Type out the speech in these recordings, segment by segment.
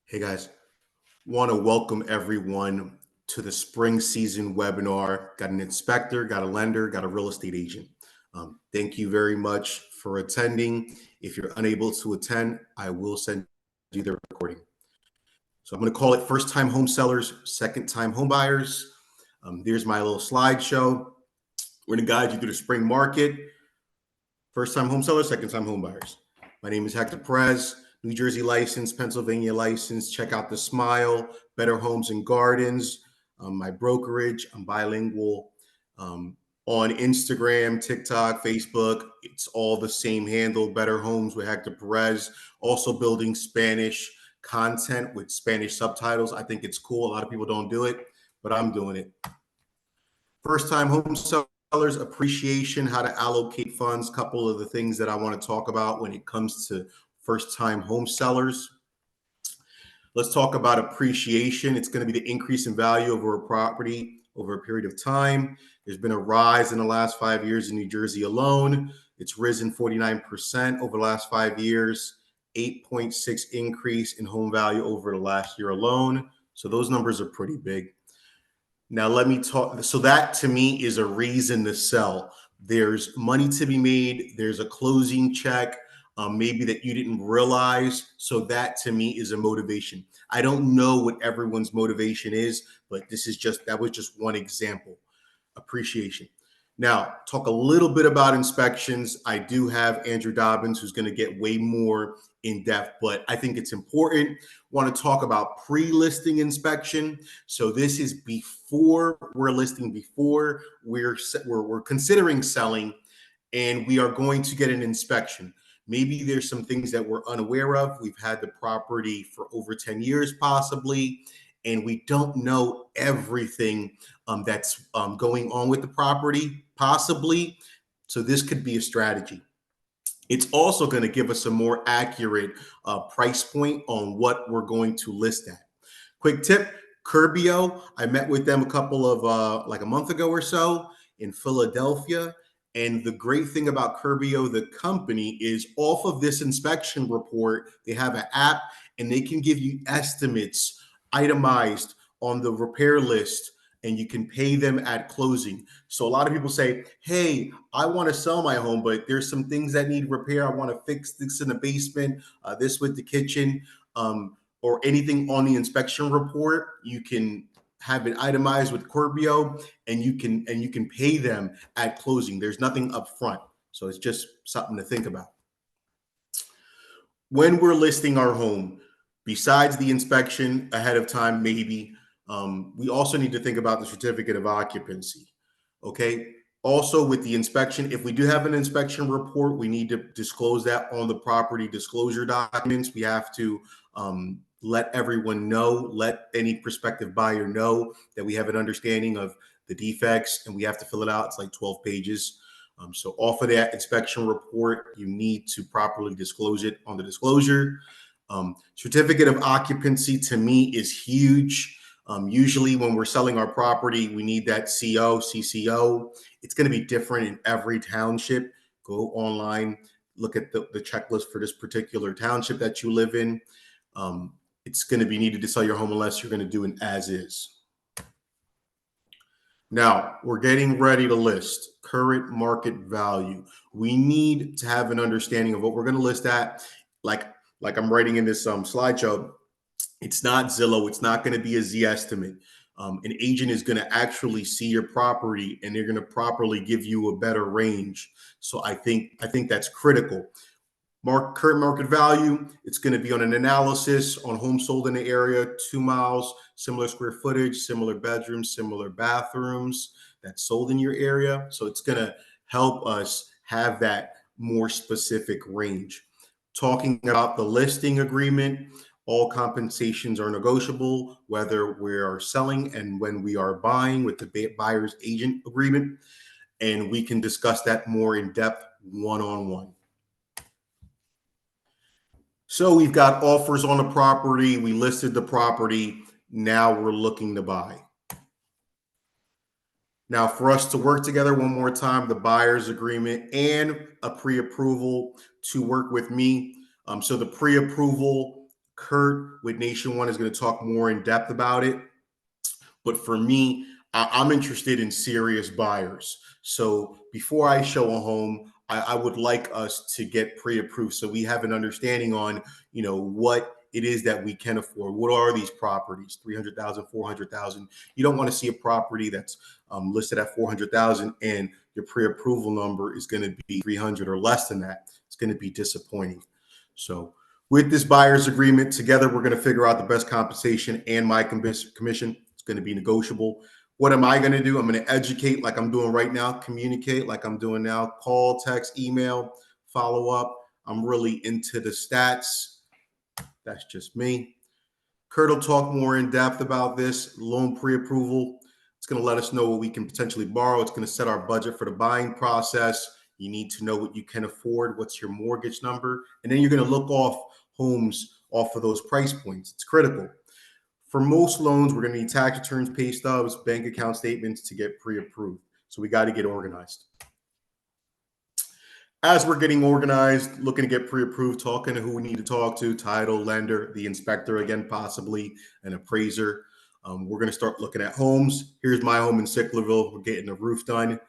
Hey guys, want to welcome everyone to the spring season webinar. Got an inspector, got a lender, got a real estate agent. Thank you very much for attending. If you're unable to attend, I will send you the recording. So I'm going to call it first time home sellers, second time home buyers. There's my little slideshow. We're going to guide you through the spring market. First time home sellers, second time home buyers. My name is Hector Perez. New Jersey license, Pennsylvania license. Check out the Smile, Better Homes and Gardens. My brokerage, I'm bilingual. On Instagram, TikTok, Facebook, it's all the same handle, Better Homes with Hector Perez. Also building Spanish content with Spanish subtitles. I think it's cool. A lot of people don't do it, but I'm doing it. First time home sellers appreciation, how to allocate funds, couple of the things that I want to talk about when it comes to first time home sellers. Let's talk about appreciation. It's going to be the increase in value over a property over a period of time. There's been a rise in the last 5 years in New Jersey alone. It's risen 49% over the last 5 years, 8.6 increase in home value over the last year alone. So those numbers are pretty big. Now, let me talk. So that to me is a reason to sell. There's money to be made. There's a closing check, maybe that you didn't realize. So that to me is a motivation. I don't know what everyone's motivation is, but that was just one example. Appreciation. Now, talk a little bit about inspections. I do have Andrew Dobbins, who's going to get way more in depth, but I think it's important. Want to talk about pre-listing inspection. So this is before we're listing, before we're considering selling, and we are going to get an inspection. Maybe there's some things that we're unaware of. We've had the property for over 10 years, possibly, and we don't know everything that's going on with the property, possibly. So this could be a strategy. It's also going to give us a more accurate price point on what we're going to list at. Quick tip, Curbio, I met with them a couple of like a month ago or so in Philadelphia. And the great thing about Curbio, the company, is off of this inspection report, they have an app and they can give you estimates itemized on the repair list, and you can pay them at closing. So a lot of people say, hey, I want to sell my home, but there's some things that need repair. I want to fix this in the basement, this with the kitchen, or anything on the inspection report. You can have it itemized with Curbio, and you can pay them at closing. There's nothing up front. So it's just something to think about. When we're listing our home, besides the inspection ahead of time, maybe, we also need to think about the certificate of occupancy. Okay. Also, with the inspection, if we do have an inspection report, we need to disclose that on the property disclosure documents. We have to let everyone know, let any prospective buyer know that we have an understanding of the defects, and we have to fill it out. It's like 12 pages. So off of that inspection report, you need to properly disclose it on the disclosure. Certificate of occupancy to me is huge. Usually when we're selling our property, we need that CCO. It's going to be different in every township. Go online, look at the checklist for this particular township that you live in. It's going to be needed to sell your home unless you're going to do an as is. Now, we're getting ready to list current market value. We need to have an understanding of what we're going to list at. Like I'm writing in this slideshow, it's not Zillow. It's not going to be a Z estimate. An agent is going to actually see your property, and they're going to properly give you a better range. So I think that's critical. Current market value, it's going to be on an analysis on homes sold in the area, 2 miles, similar square footage, similar bedrooms, similar bathrooms that's sold in your area. So it's going to help us have that more specific range. Talking about the listing agreement, all compensations are negotiable, whether we are selling and when we are buying with the buyer's agent agreement. And we can discuss that more in depth one-on-one. So we've got offers on the property. We listed the property. Now we're looking to buy. Now, for us to work together one more time, the buyer's agreement and a pre-approval to work with me. So the pre-approval Curt with Nation One is going to talk more in depth about it. But for me, I'm interested in serious buyers. So before I show a home, I would like us to get pre-approved so we have an understanding on, what it is that we can afford. What are these properties? 300,000, 400,000. You don't want to see a property that's listed at 400,000 and your pre-approval number is going to be 300 or less than that. It's going to be disappointing. So with this buyer's agreement, together we're going to figure out the best compensation and my commission. It's going to be negotiable. What am I going to do? I'm going to educate like I'm doing right now, communicate like I'm doing now, call, text, email, follow up. I'm really into the stats. That's just me. Curt will talk more in depth about this loan pre-approval. It's going to let us know what we can potentially borrow. It's going to set our budget for the buying process. You need to know what you can afford. What's your mortgage number? And then you're going to look off homes off of those price points. It's critical. For most loans, we're going to need tax returns, pay stubs, bank account statements to get pre-approved. So we got to get organized. As we're getting organized, looking to get pre-approved, talking to who we need to talk to, title, lender, the inspector again, possibly an appraiser. We're going to start looking at homes. Here's my home in Sicklerville. We're getting the roof done.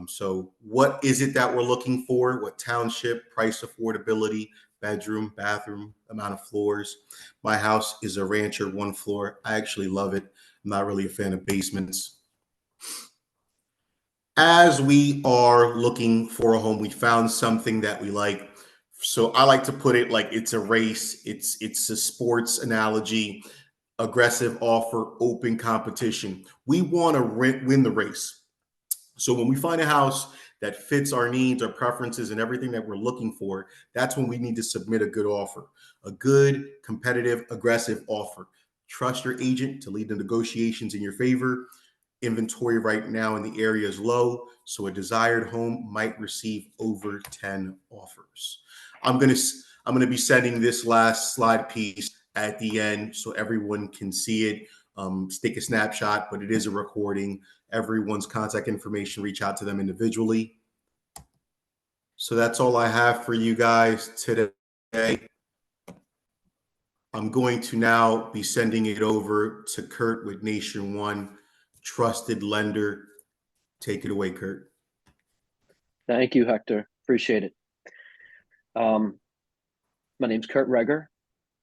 So what is it that we're looking for? What township, price, affordability, bedroom, bathroom, amount of floors. My house is a rancher, one floor. I actually love it. I'm not really a fan of basements. As we are looking for a home, we found something that we like. So I like to put it like it's a race. It's a sports analogy, aggressive offer, open competition. We want to win the race. So when we find a house that fits our needs, our preferences, and everything that we're looking for, that's when we need to submit a good offer, a good, competitive, aggressive offer. Trust your agent to lead the negotiations in your favor. Inventory right now in the area is low, so a desired home might receive over 10 offers. I'm gonna be sending this last slide piece at the end so everyone can see it. Take a snapshot, but it is a recording. Everyone's contact information, reach out to them individually. So that's all I have for you guys today. I'm going to now be sending it over to Curt with Nation One, trusted lender. Take it away, Curt. Thank you, Hector. Appreciate it. My name's Curt Reger.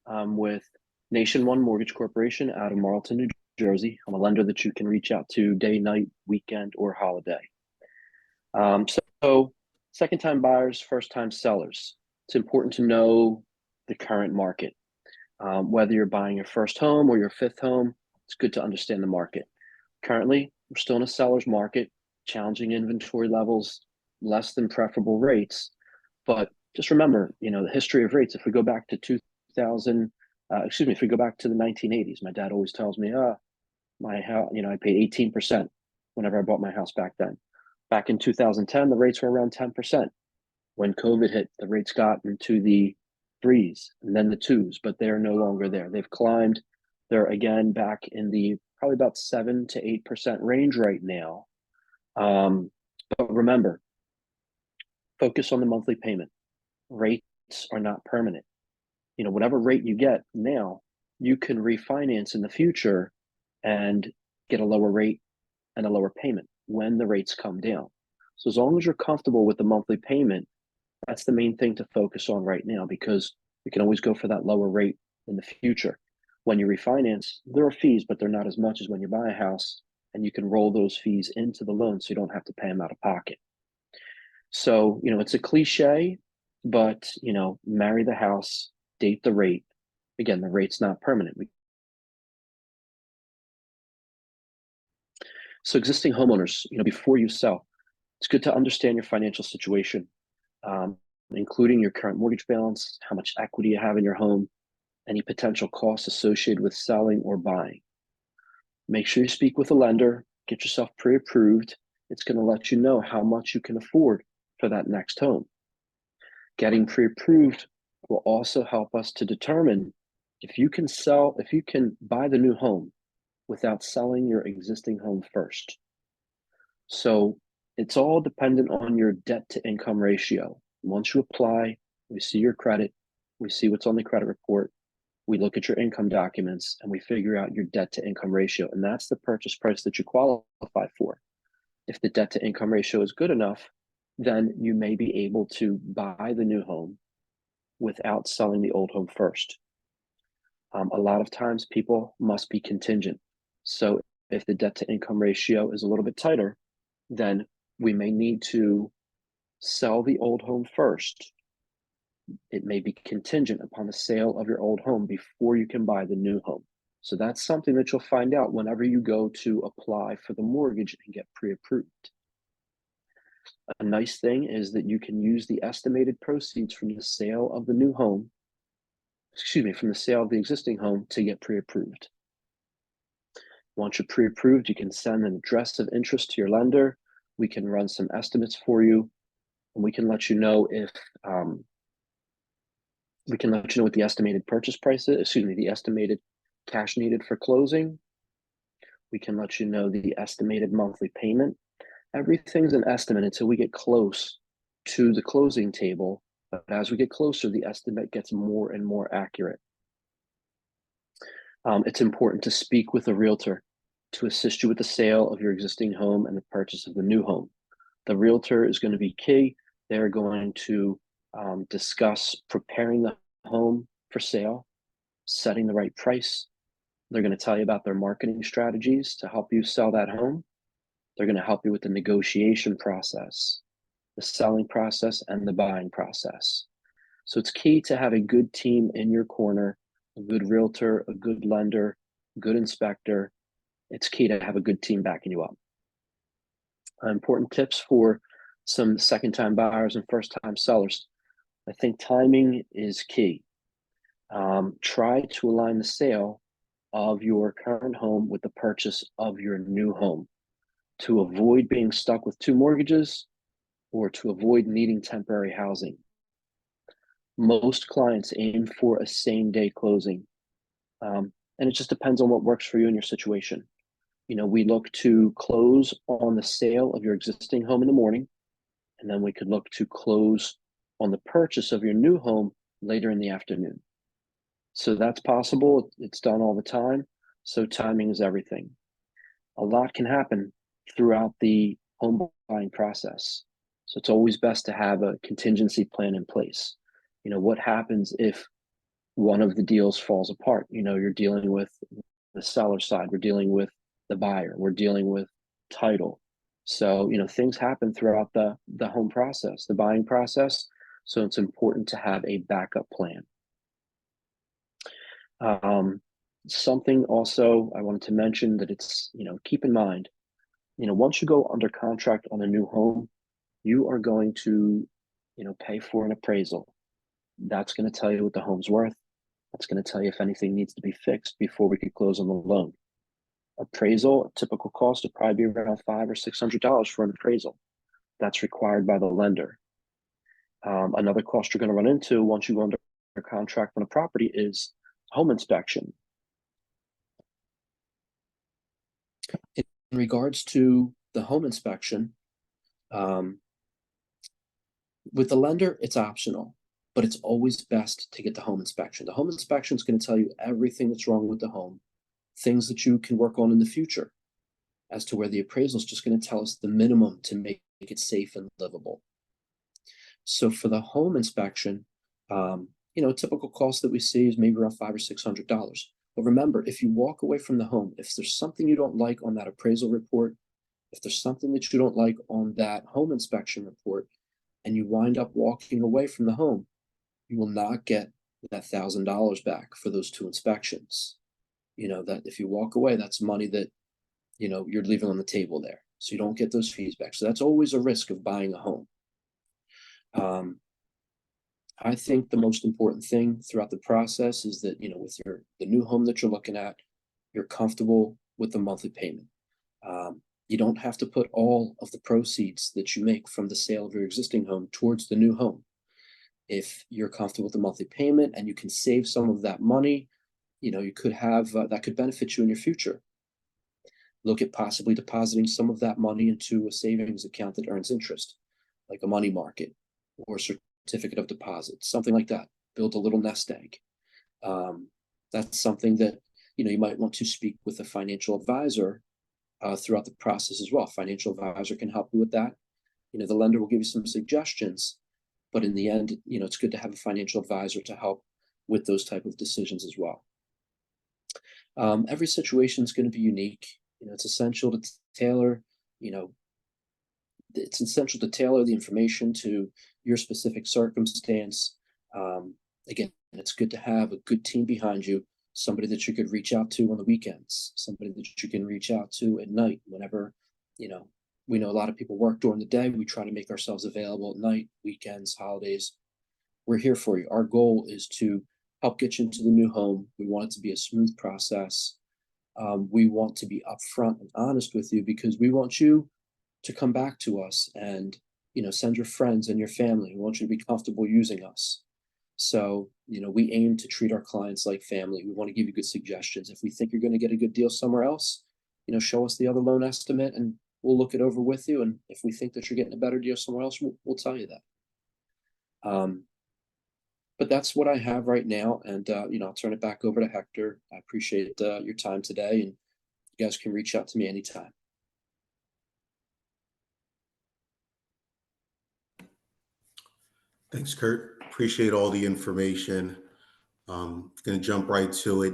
I'm with Nation One Mortgage Corporation out of Marlton, New Jersey. I'm a lender that you can reach out to day, night, weekend, or holiday. So second-time buyers, first-time sellers. It's important to know the current market. Whether you're buying your first home or your fifth home, it's good to understand the market. Currently, we're still in a seller's market, challenging inventory levels, less than preferable rates. But just remember, the history of rates. If we go back to if we go back to the 1980s, my dad always tells me, my house, I paid 18% whenever I bought my house back then. Back in 2010, the rates were around 10%. When COVID hit, the rates got into the threes and then the twos, but they're no longer there. They've climbed. They're again back in the probably about 7 to 8% range right now. But remember, focus on the monthly payment. Rates are not permanent. Whatever rate you get now, you can refinance in the future and get a lower rate and a lower payment when the rates come down. So as long as you're comfortable with the monthly payment, that's the main thing to focus on right now, because we can always go for that lower rate in the future. When you refinance, there are fees, but they're not as much as when you buy a house, and you can roll those fees into the loan so you don't have to pay them out of pocket. So, it's a cliche, but, marry the house, date the rate. Again, the rate's not permanent. So existing homeowners, before you sell, it's good to understand your financial situation, including your current mortgage balance, how much equity you have in your home, any potential costs associated with selling or buying. Make sure you speak with a lender, get yourself pre-approved. It's going to let you know how much you can afford for that next home. Getting pre-approved will also help us to determine if you can buy the new home without selling your existing home first. So it's all dependent on your debt to income ratio. Once you apply, we see your credit, we see what's on the credit report, We look at your income documents and we figure out your debt to income ratio. And that's the purchase price that you qualify for. If the debt to income ratio is good enough, then you may be able to buy the new home without selling the old home first. A lot of times people must be contingent. So if the debt to income ratio is a little bit tighter, then we may need to sell the old home first. It may be contingent upon the sale of your old home before you can buy the new home. So that's something that you'll find out whenever you go to apply for the mortgage and get pre-approved. A nice thing is that you can use the estimated proceeds from the sale of the new home, from the sale of the existing home to get pre-approved. Once you're pre-approved, you can send an address of interest to your lender. We can run some estimates for you, and we can let you know if what the estimated purchase price is, the estimated cash needed for closing. We can let you know the estimated monthly payment. Everything's an estimate until we get close to the closing table. But as we get closer, the estimate gets more and more accurate. It's important to speak with a realtor to assist you with the sale of your existing home and the purchase of the new home. The realtor is going to be key. They're going to discuss preparing the home for sale, setting the right price. They're going to tell you about their marketing strategies to help you sell that home. They're going to help you with the negotiation process, the selling process, and the buying process. So it's key to have a good team in your corner, a good realtor, a good lender, a good inspector. It's key to have a good team backing you up. Important tips for some second-time buyers and first-time sellers. I think timing is key. Try to align the sale of your current home with the purchase of your new home to avoid being stuck with two mortgages or to avoid needing temporary housing. Most clients aim for a same-day closing, and it just depends on what works for you and your situation. We look to close on the sale of your existing home in the morning, and then we could look to close on the purchase of your new home later in the afternoon. So that's possible. It's done all the time. So timing is everything. A lot can happen throughout the home buying process. So it's always best to have a contingency plan in place. What happens if one of the deals falls apart? You're dealing with the seller side, we're dealing with the buyer, we're dealing with title. So, things happen throughout the home process, the buying process. So it's important to have a backup plan. Something also I wanted to mention that it's, keep in mind, once you go under contract on a new home, you are going to, pay for an appraisal. That's going to tell you what the home's worth. That's going to tell you if anything needs to be fixed before we could close on the loan. Appraisal, a typical cost would probably be around $500 or $600 for an appraisal. That's required by the lender. Another cost you're going to run into once you go under contract on a property is home inspection. In regards to the home inspection, with the lender, it's optional, but it's always best to get the home inspection. The home inspection is going to tell you everything that's wrong with the home, things that you can work on in the future, as to where the appraisal is just going to tell us the minimum to make it safe and livable. So for the home inspection, a typical cost that we see is maybe around $500 or $600. But remember, if you walk away from the home, if there's something you don't like on that appraisal report, if there's something that you don't like on that home inspection report, and you wind up walking away from the home, you will not get that $1,000 back for those two inspections. That if you walk away, that's money that, you're leaving on the table there. So you don't get those fees back. So that's always a risk of buying a home. I think the most important thing throughout the process is that, with the new home that you're looking at, you're comfortable with the monthly payment. You don't have to put all of the proceeds that you make from the sale of your existing home towards the new home. If you're comfortable with the monthly payment and you can save some of that money, you could have that could benefit you in your future. Look at possibly depositing some of that money into a savings account that earns interest, like a money market or a certificate of deposit, something like that. Build a little nest egg. That's something that, you might want to speak with a financial advisor throughout the process as well. Financial advisor can help you with that. The lender will give you some suggestions, but in the end, it's good to have a financial advisor to help with those type of decisions as well. Every situation is going to be unique. It's essential to tailor, you know, it's essential to tailor the information to your specific circumstance. Again, it's good to have a good team behind you, somebody that you could reach out to on the weekends, somebody that you can reach out to at night whenever, you know, we know a lot of people work during the day. We try to make ourselves available at night, weekends, holidays. We're here for you. Our goal is to help get you into the new home. We want it to be a smooth process. We want to be upfront and honest with you because we want you to come back to us and send your friends and your family. We want you to be comfortable using us. So we aim to treat our clients like family. We want to give you good suggestions. If we think you're going to get a good deal somewhere else, show us the other loan estimate and we'll look it over with you. And if we think that you're getting a better deal somewhere else, we'll tell you that. But that's what I have right now. And, I'll turn it back over to Hector. I appreciate your time today, and you guys can reach out to me anytime. Thanks, Curt. Appreciate all the information. Going to jump right to it.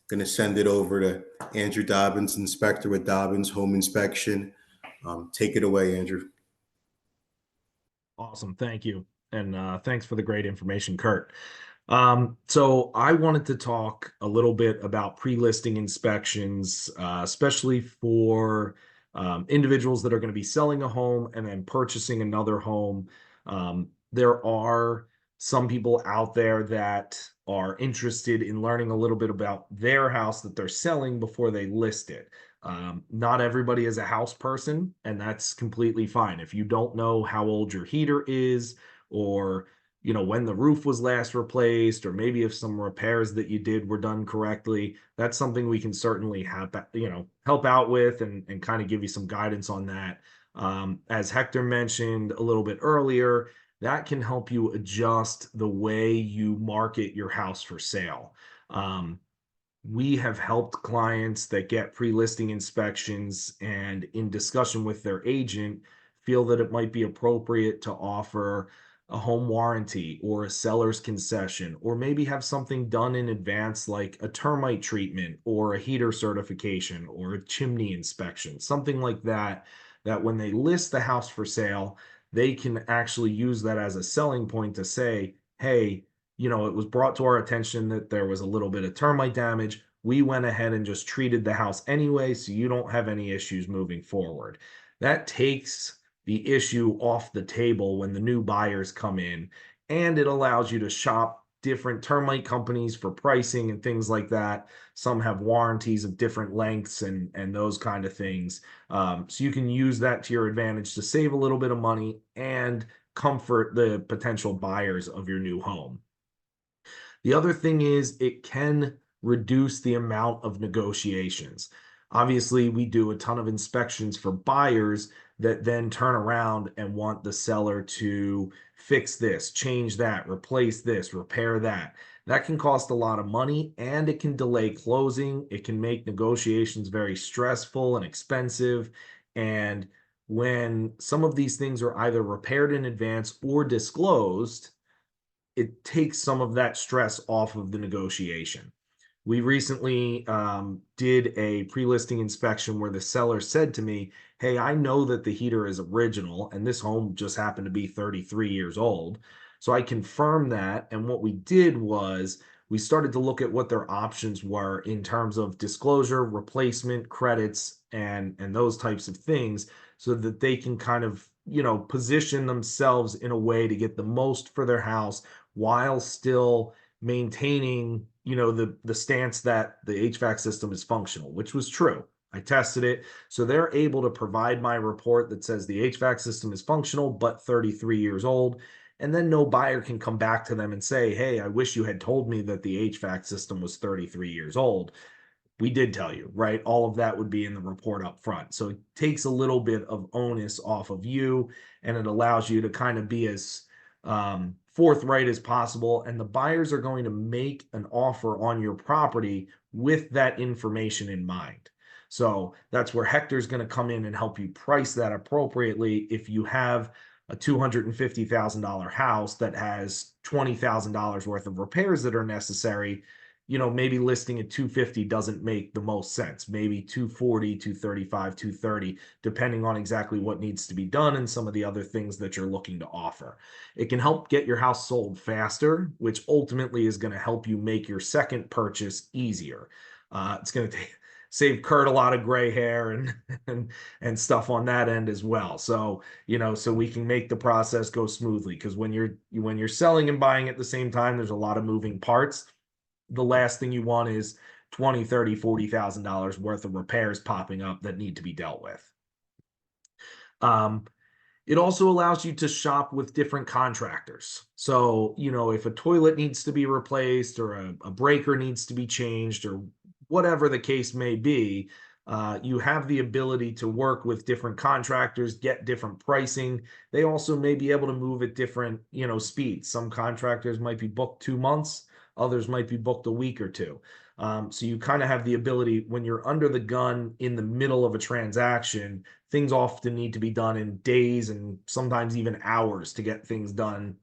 Going to send it over to Andrew Dobbins, inspector with Dobbins Home Inspection. Take it away, Andrew. Awesome. Thank you. And thanks for the great information, Curt. So I wanted to talk a little bit about pre-listing inspections, especially for individuals that are going to be selling a home and then purchasing another home. There are some people out there that are interested in learning a little bit about their house that they're selling before they list it. Not everybody is a house person, and that's completely fine. If you don't know how old your heater is, or when the roof was last replaced, or maybe if some repairs that you did were done correctly, that's something we can certainly have, help out with and kind of give you some guidance on that. As Hector mentioned a little bit earlier, that can help you adjust the way you market your house for sale. We have helped clients that get pre-listing inspections and in discussion with their agent feel that it might be appropriate to offer a home warranty or a seller's concession, or maybe have something done in advance like a termite treatment or a heater certification or a chimney inspection, something like that, that when they list the house for sale, they can actually use that as a selling point to say, hey, it was brought to our attention that there was a little bit of termite damage. We went ahead and just treated the house anyway, so you don't have any issues moving forward. That takes the issue off the table when the new buyers come in, and it allows you to shop different termite companies for pricing and things like that. Some have warranties of different lengths and those kind of things. So you can use that to your advantage to save a little bit of money and comfort the potential buyers of your new home. The other thing is it can reduce the amount of negotiations. Obviously, we do a ton of inspections for buyers that then turn around and want the seller to fix this, change that, replace this, repair that. That can cost a lot of money, and it can delay closing. It can make negotiations very stressful and expensive. And when some of these things are either repaired in advance or disclosed, it takes some of that stress off of the negotiation. We recently did a pre-listing inspection where the seller said to me, hey, I know that the heater is original and this home just happened to be 33 years old. So I confirmed that. And what we did was we started to look at what their options were in terms of disclosure, replacement, credits, and those types of things, so that they can kind of, position themselves in a way to get the most for their house while still maintaining, the stance that the HVAC system is functional, which was true. I tested it. So they're able to provide my report that says the HVAC system is functional, but 33 years old. And then no buyer can come back to them and say, hey, I wish you had told me that the HVAC system was 33 years old. We did tell you, right? All of that would be in the report up front. So it takes a little bit of onus off of you, and it allows you to kind of be as forthright as possible, and the buyers are going to make an offer on your property with that information in mind. So that's where Hector's going to come in and help you price that appropriately. If you have a $250,000 house that has $20,000 worth of repairs that are necessary, maybe listing at 250 doesn't make the most sense. Maybe 240, 235, 230, depending on exactly what needs to be done and some of the other things that you're looking to offer. It can help get your house sold faster, which ultimately is going to help you make your second purchase easier. It's going to save Curt a lot of gray hair and stuff on that end as well. So, so we can make the process go smoothly, because when you're selling and buying at the same time, there's a lot of moving parts. The last thing you want is $20,000, $30,000, $40,000 worth of repairs popping up that need to be dealt with. It also allows you to shop with different contractors. So, if a toilet needs to be replaced or a breaker needs to be changed or whatever the case may be, you have the ability to work with different contractors, get different pricing. They also may be able to move at different, speeds. Some contractors might be booked 2 months. Others might be booked a week or two. So you kind of have the ability, when you're under the gun in the middle of a transaction, things often need to be done in days and sometimes even hours to get things done,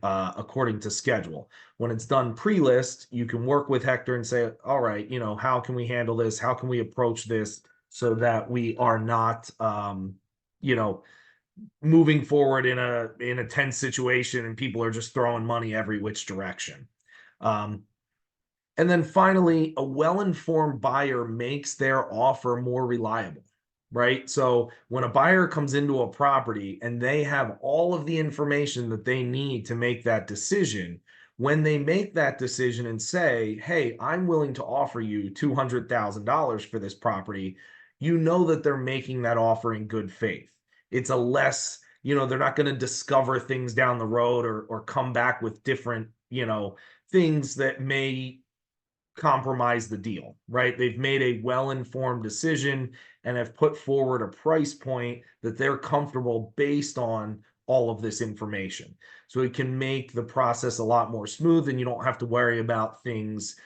according to schedule. When it's done pre-list, you can work with Hector and say, all right, how can we handle this? How can we approach this so that we are not, moving forward in a tense situation and people are just throwing money every which direction. And then finally, a well-informed buyer makes their offer more reliable, right? So when a buyer comes into a property and they have all of the information that they need to make that decision, when they make that decision and say, hey, I'm willing to offer you $200,000 for this property, that they're making that offer in good faith. It's a less, they're not going to discover things down the road or come back with different, things that may compromise the deal, right? They've made a well-informed decision and have put forward a price point that they're comfortable based on all of this information. So it can make the process a lot more smooth, and you don't have to worry about things,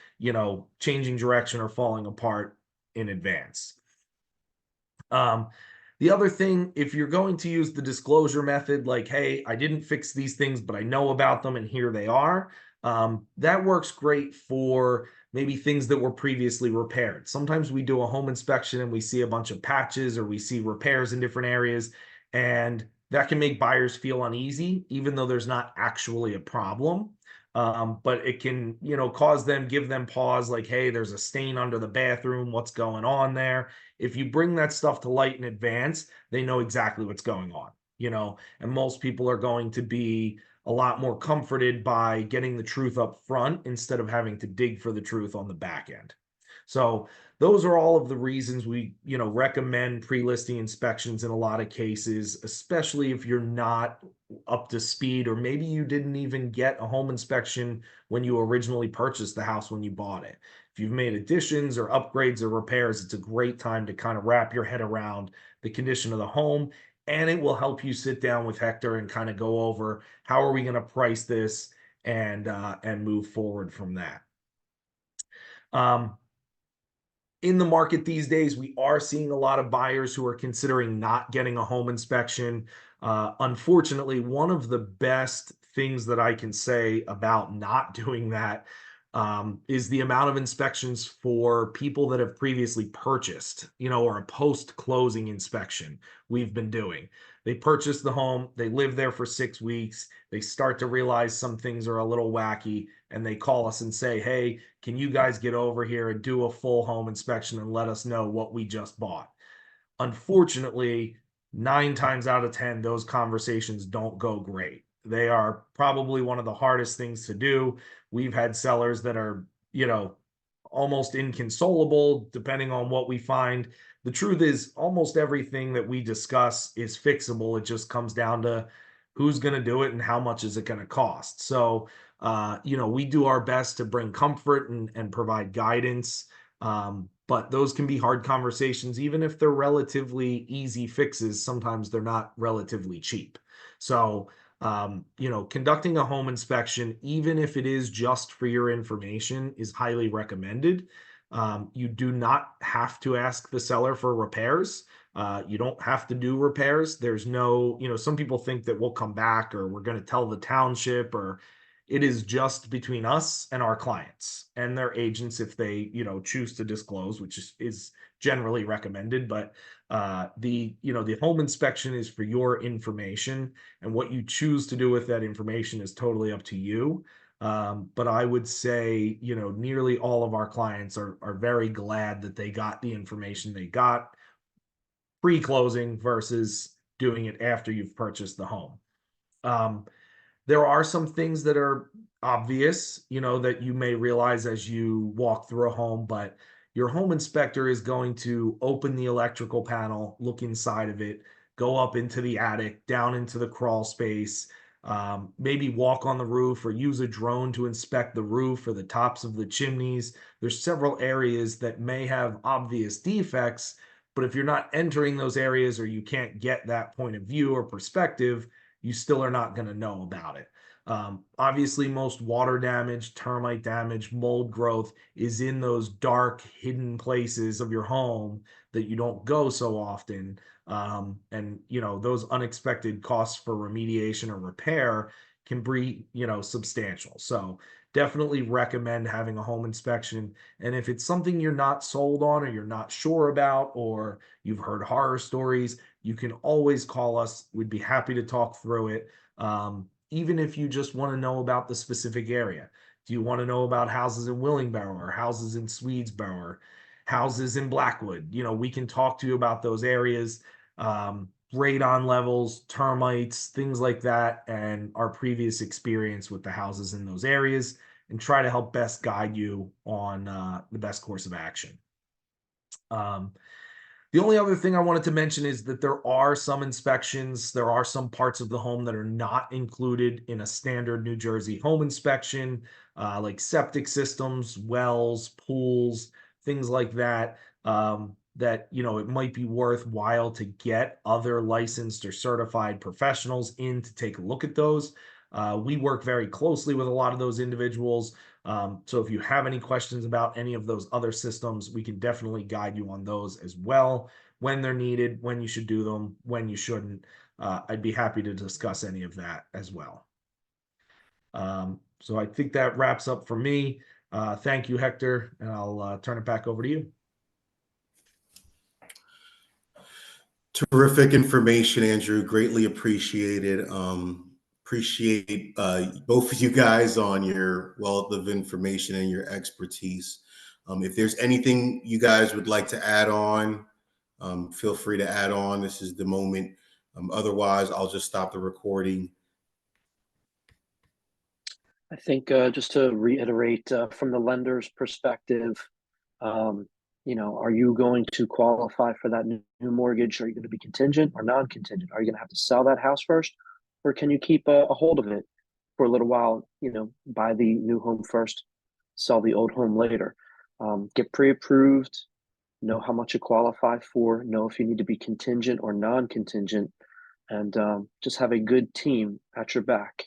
changing direction or falling apart in advance. The other thing, if you're going to use the disclosure method, like, hey, I didn't fix these things, but I know about them and here they are, that works great for maybe things that were previously repaired. Sometimes we do a home inspection and we see a bunch of patches or we see repairs in different areas, and that can make buyers feel uneasy, even though there's not actually a problem. But it can, give them pause, like, hey, there's a stain under the bathroom. What's going on there? If you bring that stuff to light in advance, they know exactly what's going on, and most people are going to be a lot more comforted by getting the truth up front instead of having to dig for the truth on the back end. So those are all of the reasons we, recommend pre-listing inspections in a lot of cases, especially if you're not up to speed, or maybe you didn't even get a home inspection when you originally purchased the house when you bought it. If you've made additions or upgrades or repairs, it's a great time to kind of wrap your head around the condition of the home, and it will help you sit down with Hector and kind of go over how are we going to price this and move forward from that. In the market these days, we are seeing a lot of buyers who are considering not getting a home inspection. Unfortunately, one of the best things that I can say about not doing that is the amount of inspections for people that have previously purchased, or a post-closing inspection we've been doing. They purchase the home, they live there for 6 weeks, they start to realize some things are a little wacky, and they call us and say, hey, can you guys get over here and do a full home inspection and let us know what we just bought? Unfortunately, 9 times out of 10, those conversations don't go great. They are probably one of the hardest things to do. We've had sellers that are, almost inconsolable depending on what we find. The truth is, almost everything that we discuss is fixable. It just comes down to who's going to do it and how much is it going to cost. So, we do our best to bring comfort and provide guidance. But those can be hard conversations, even if they're relatively easy fixes. Sometimes they're not relatively cheap. So, Conducting a home inspection, even if it is just for your information, is highly recommended. You do not have to ask the seller for repairs. You don't have to do repairs. There's no, some people think that we'll come back or we're going to tell the township, or it is just between us and our clients and their agents if they, choose to disclose, which is generally recommended. But the home inspection is for your information, and what you choose to do with that information is totally up to you. But I would say, nearly all of our clients are very glad that they got the information they got pre-closing versus doing it after you've purchased the home. There are some things that are obvious, that you may realize as you walk through a home, but your home inspector is going to open the electrical panel, look inside of it, go up into the attic, down into the crawl space, maybe walk on the roof or use a drone to inspect the roof or the tops of the chimneys. There's several areas that may have obvious defects, but if you're not entering those areas or you can't get that point of view or perspective, you still are not going to know about it. Obviously, most water damage, termite damage, mold growth is in those dark, hidden places of your home that you don't go so often. And those unexpected costs for remediation or repair can be, substantial. So definitely recommend having a home inspection. And if it's something you're not sold on or you're not sure about, or you've heard horror stories, you can always call us. We'd be happy to talk through it. Even if you just want to know about the specific area. Do you want to know about houses in Willingboro or houses in Swedesboro or houses in Blackwood? We can talk to you about those areas, radon levels, termites, things like that, and our previous experience with the houses in those areas, and try to help best guide you on the best course of action. The only other thing I wanted to mention is that there are some inspections, there are some parts of the home that are not included in a standard New Jersey home inspection, like septic systems, wells, pools, things like that, that, it might be worthwhile to get other licensed or certified professionals in to take a look at those. We work very closely with a lot of those individuals. So if you have any questions about any of those other systems, we can definitely guide you on those as well, when they're needed, when you should do them, when you shouldn't. I'd be happy to discuss any of that as well. So I think that wraps up for me. Thank you, Hector, and I'll turn it back over to you. Terrific information, Andrew. Greatly appreciated. Appreciate both of you guys on your wealth of information and your expertise. If there's anything you guys would like to add on, feel free to add on. This is the moment. Otherwise, I'll just stop the recording. I think just to reiterate from the lender's perspective, are you going to qualify for that new mortgage? Are you going to be contingent or non-contingent? Are you going to have to sell that house first, or can you keep a hold of it for a little while? Buy the new home first, sell the old home later. Get pre-approved, know how much you qualify for, know if you need to be contingent or non-contingent, and just have a good team at your back.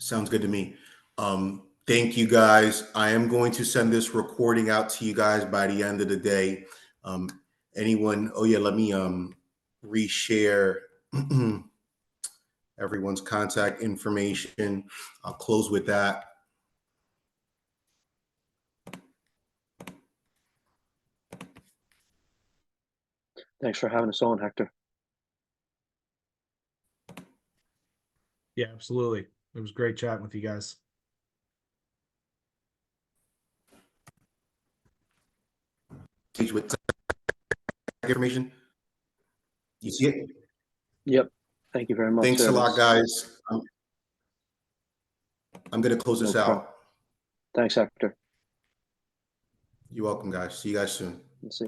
Sounds good to me. Thank you guys. I am going to send this recording out to you guys by the end of the day. Anyone? Oh yeah, let me reshare everyone's contact information. I'll close with that. Thanks for having us on, Hector. Yeah, absolutely. It was great chatting with you guys. With information. You see it? Yep. Thank you very much. Thanks a lot, guys. I'm going to close this out. Thanks, Hector. You're welcome, guys. See you guys soon. Let's see.